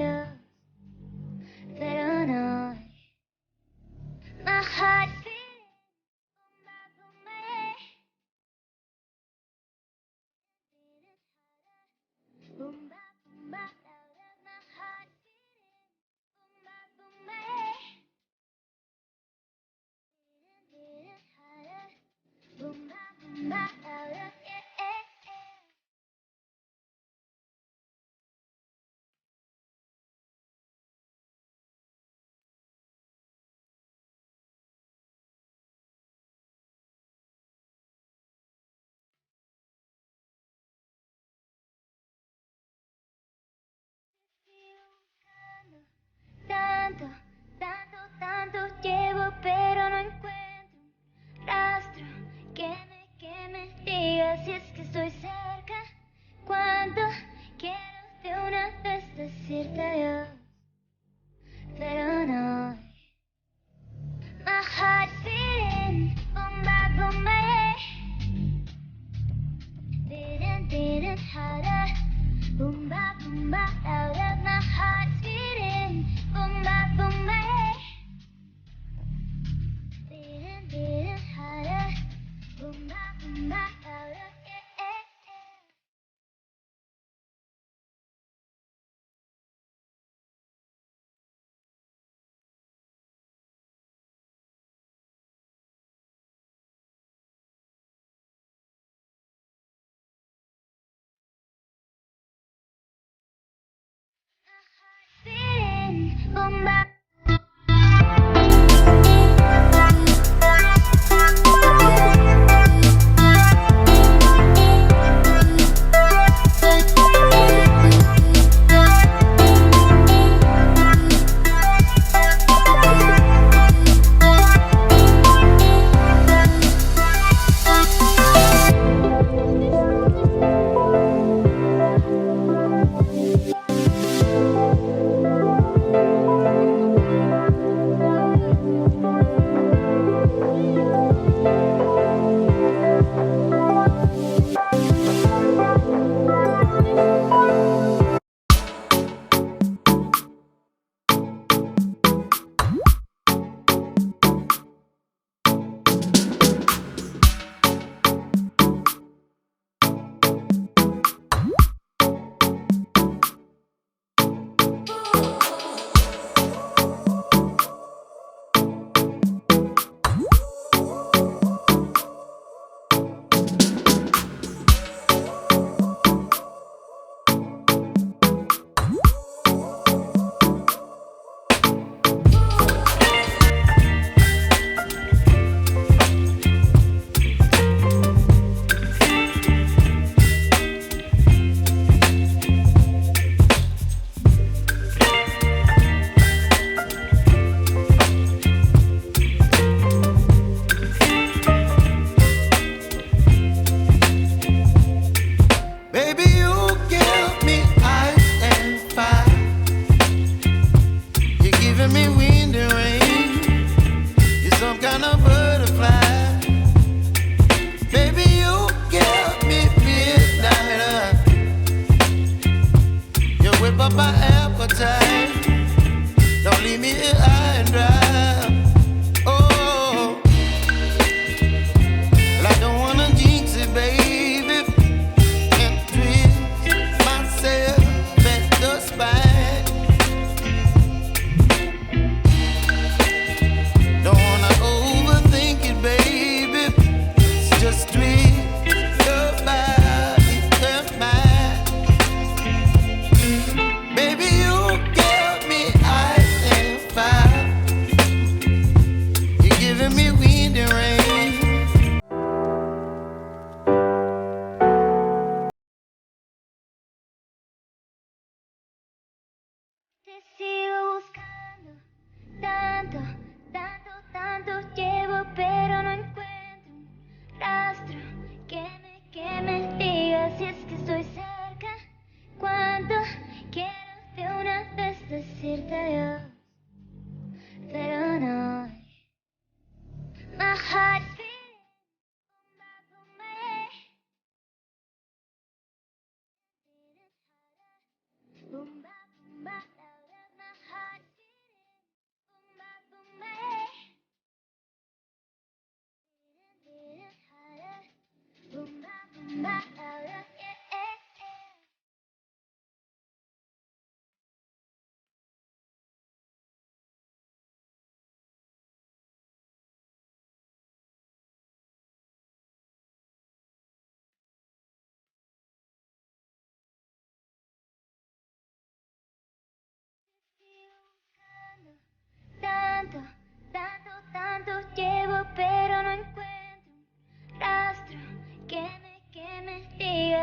adiós, pero no. My heart beating, boom, ba, boom, ba, boom, ba, louder. My heart beating, boom, ba, beating harder. Boom, ba, louder. Yeah, yeah, yeah. Tanto, tanto llevo, pero no encuentro un rastro que me diga si es que estoy cerca. Cuánto quiero de una vez decirte adiós, pero no. My heart beating, boom, yeah. Beating harder, boom, louder. My heart beating, boom, yeah. Beating harder, boom, louder. Yeah, yeah, yeah. Beating, boom, Baby, you give me ice and fire. You're giving me wind and rain. You're some kind of butterfly. Baby, you give me midnight. You whip up my appetite. Don't leave me here high and dry. Oh, well, I don't wanna jinx it, baby. te sigo buscando. Tanto, tanto llevo, pero no encuentro un rastro que me diga si es que estoy cerca. Cuánto quiero de una vez decirte adiós, pero no. My heart beating, boom, yeah. Beating harder, boom, louder.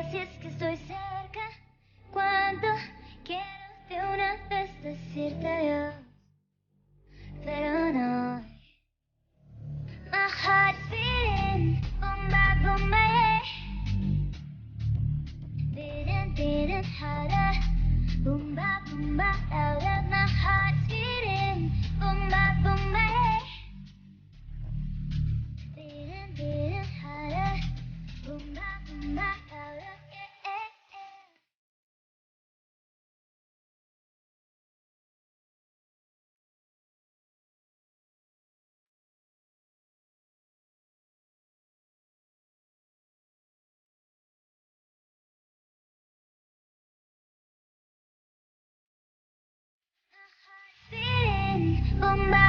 veces que estoy cerca, cuando quiero de una vez decirte adiós, pero no. My heart's beating, boom ba boom ba, yeah. Beating harder, boom ba louder. My heart's beating, boom ba yeah. Beating harder, boom ba louder, yeah. My heart's beating, boom ba